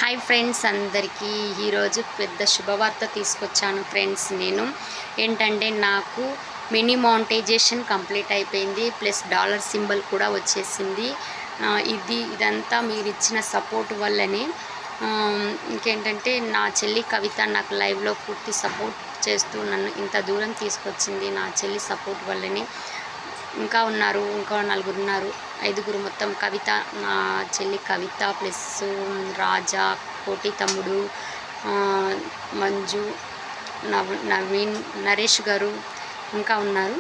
Hi friends, అందరికీ ఈరోజు పెద్ద శుభవార్త తీసుకొచ్చాను ఫ్రెండ్స్. నేను ఏంటంటే నాకు మినీ మానిటైజేషన్ కంప్లీట్ అయిపోయింది, ప్లస్ డాలర్ సింబల్ కూడా వచ్చేసింది. ఇదంతా మీరు ఇచ్చిన సపోర్ట్ వల్లనే. ఇంకేంటంటే నా చెల్లి కవిత నాకు లైవ్లో పూర్తి సపోర్ట్ చేస్తూ నన్ను ఇంత దూరం తీసుకొచ్చింది. నా చెల్లి సపోర్ట్ వల్లనే. ఇంకా నలుగురు ఉన్నారు, ఐదుగురు మొత్తం. కవిత, నా చెల్లి కవిత, ప్లస్ రాజా, కోటి తమ్ముడు, మంజు, నవీన్, నరేష్ గారు ఇంకా ఉన్నారు.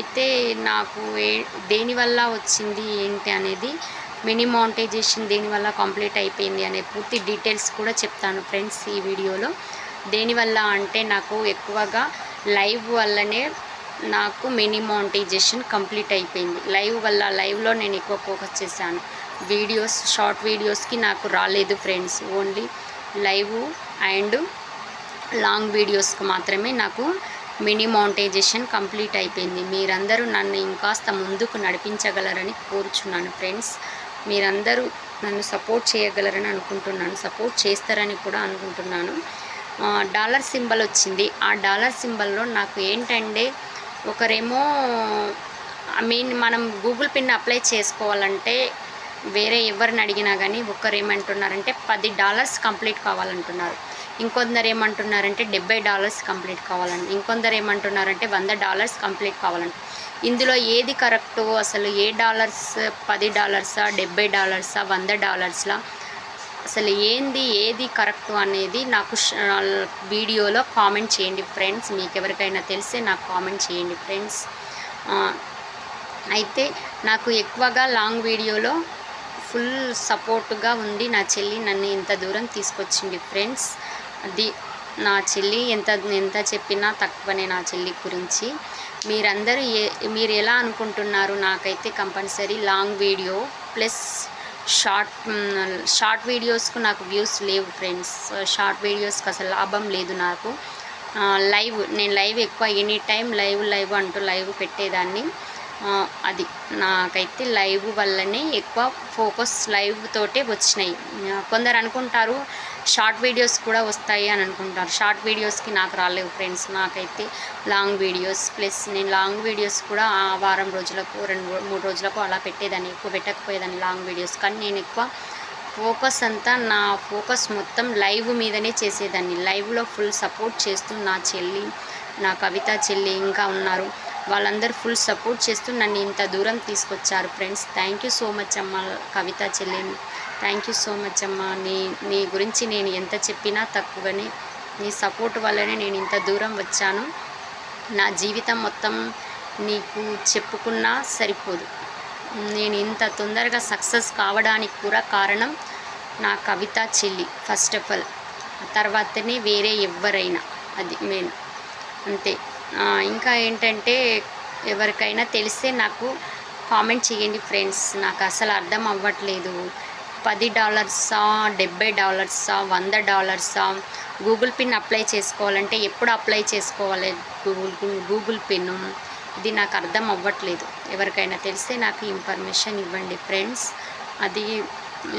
అయితే నాకు దేనివల్ల వచ్చింది ఏంటి అనేది, మినీ మానిటైజేషన్ దేనివల్ల కంప్లీట్ అయిపోయింది అనే పూర్తి డీటెయిల్స్ కూడా చెప్తాను ఫ్రెండ్స్ ఈ వీడియోలో. దేనివల్ల అంటే నాకు ఎక్కువగా లైవ్ వల్లనే నాకు మినీ మానిటైజేషన్ కంప్లీట్ అయిపోయింది. లైవ్లో నేను ఎక్కువ ఫోకస్ చేశాను. షార్ట్ వీడియోస్కి నాకు రాలేదు friends. Only live and long వీడియోస్కి మాత్రమే నాకు మినీ మానిటైజేషన్ కంప్లీట్ అయిపోయింది. మీరందరూ నన్ను ఇంకాస్త ముందుకు నడిపించగలరని కోరుచున్నాను ఫ్రెండ్స్. మీరందరూ నన్ను సపోర్ట్ చేయగలరని అనుకుంటున్నాను, సపోర్ట్ చేస్తారని కూడా అనుకుంటున్నాను. డాలర్ సింబల్ వచ్చింది. ఆ డాలర్ సింబల్లో నాకు ఏంటంటే, ఒకరేమో మనం గూగుల్ పిన్ అప్లై చేసుకోవాలంటే వేరే ఎవరిని అడిగినా కానీ ఒకరేమంటున్నారంటే $10 కంప్లీట్ కావాలంటున్నారు. ఇంకొందరు ఏమంటున్నారంటే $70 కంప్లీట్ కావాలండి. ఇంకొందరు ఏమంటున్నారంటే $100 కంప్లీట్ కావాలంట. ఇందులో ఏది కరెక్టు? అసలు ఏ డాలర్స్? $10, $70, $100? అసలు ఏది కరెక్టు అనేది నాకు వీడియోలో కామెంట్ చేయండి ఫ్రెండ్స్. మీకు ఎవరికైనా తెలిస్తే నాకు కామెంట్ చేయండి ఫ్రెండ్స్. అయితే నాకు ఎక్కువగా లాంగ్ వీడియోలో ఫుల్ సపోర్టుగా ఉంది నా చెల్లి. నన్ను ఇంత దూరం తీసుకొచ్చింది ఫ్రెండ్స్. అది నా చెల్లి. ఎంత చెప్పినా తక్కువనే నా చెల్లి గురించి. మీరందరూ మీరు ఎలా అనుకుంటున్నారు? నాకైతే compulsory long video plus short వీడియోస్కు నాకు వ్యూస్ లేవు ఫ్రెండ్స్. షార్ట్ వీడియోస్కి అసలు లాభం లేదు నాకు. నేను లైవ్ ఎక్కువ ఎనీ టైం లైవ్ అంటూ లైవ్ పెట్టేదాన్ని. అది నాకైతే లైవ్ వల్లనే ఎక్కువ ఫోకస్ లైవ్ తోటే వచ్చినాయి. కొందరు అనుకుంటారు షార్ట్ వీడియోస్ కూడా వస్తాయి అని అనుకుంటారు. షార్ట్ వీడియోస్కి నాకు రాలేవు ఫ్రెండ్స్. నాకైతే లాంగ్ వీడియోస్ ప్లస్ నేను లాంగ్ వీడియోస్ కూడా వారం రోజులకు 2-3 రోజులకు అలా పెట్టేదాన్ని, ఎక్కువ పెట్టకపోయేదాన్ని లాంగ్ వీడియోస్. కానీ నేను ఎక్కువ నా ఫోకస్ మొత్తం లైవ్ మీదనే చేసేదాన్ని. లైవ్లో ఫుల్ సపోర్ట్ చేస్తూ నా చెల్లి, నా కవిత చెల్లి ఇంకా ఉన్నారు, వాళ్ళందరూ ఫుల్ సపోర్ట్ చేస్తూ నన్ను ఇంత దూరం తీసుకొచ్చారు friends. Thank you so much అమ్మ కవిత చెల్లి. థ్యాంక్ యూ సో మచ్ అమ్మ. నీ గురించి నేను ఎంత చెప్పినా తక్కువనే. నీ సపోర్ట్ వల్లనే నేను ఇంత దూరం వచ్చాను. నా జీవితం మొత్తం నీకు చెప్పుకున్నా సరిపోదు. నేను ఇంత తొందరగా సక్సెస్ కావడానికి కూడా కారణం నా కవిత చెల్లి ఫస్ట్ ఆఫ్ ఆల్. తర్వాతనే వేరే ఎవరైనా, అది మెయిన్ అంతే. ఇంకా ఏంటంటే, ఎవరికైనా తెలిస్తే నాకు కామెంట్ చేయండి ఫ్రెండ్స్. నాకు అసలు అర్థం అవ్వట్లేదు. $10, $70, $100? గూగుల్ పిన్ అప్లై చేసుకోవాలంటే ఎప్పుడు అప్లై చేసుకోవాలి గూగుల్ పిన్? ఇది నాకు అర్థం అవ్వట్లేదు. ఎవరికైనా తెలిస్తే నాకు ఇన్ఫర్మేషన్ ఇవ్వండి ఫ్రెండ్స్. అది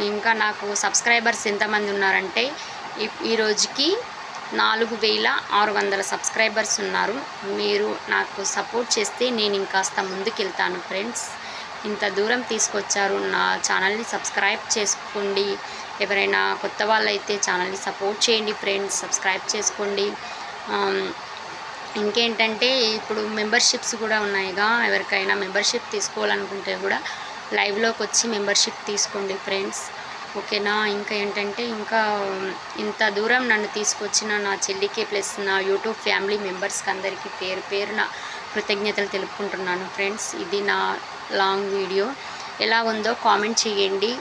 ఇంకా నాకు సబ్స్క్రైబర్స్ ఎంతమంది ఉన్నారంటే, ఈ రోజుకి 4600 సబ్స్క్రైబర్స్ ఉన్నారు. మీరు నాకు సపోర్ట్ చేస్తే నేను ఇంకాస్త ముందుకెళ్తాను ఫ్రెండ్స్. ఇంత దూరం తీసుకొచ్చారు. నా ఛానల్ని సబ్స్క్రైబ్ చేసుకోండి. ఎవరైనా కొత్త వాళ్ళైతే ఛానల్ని సపోర్ట్ చేయండి ఫ్రెండ్స్, సబ్స్క్రైబ్ చేసుకోండి. ఇంకేంటంటే, ఇప్పుడు మెంబర్షిప్స్ కూడా ఉన్నాయిగా. ఎవరికైనా మెంబర్షిప్ తీసుకోవాలనుకుంటే కూడా లైవ్లోకి వచ్చి మెంబర్షిప్ తీసుకోండి ఫ్రెండ్స్, ఓకేనా? ఇంకా ఏంటంటే, ఇంత దూరం నన్ను తీసుకొచ్చిన నా చెల్లికి ప్లస్ నా యూట్యూబ్ ఫ్యామిలీ మెంబర్స్కి అందరికీ పేరున కృతజ్ఞతలు తెలుపుకుంటున్నాను ఫ్రెండ్స్. ఇది నా లాంగ్ వీడియో. ఎలా ఉందో కామెంట్ చేయండి.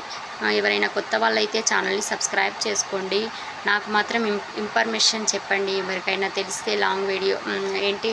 ఎవరైనా కొత్త వాళ్ళైతే ఛానల్ని సబ్స్క్రైబ్ చేసుకోండి. నాకు మాత్రం ఇన్ఫర్మేషన్ చెప్పండి. ఎవరికైనా తెలిస్తే లాంగ్ వీడియో ఏంటి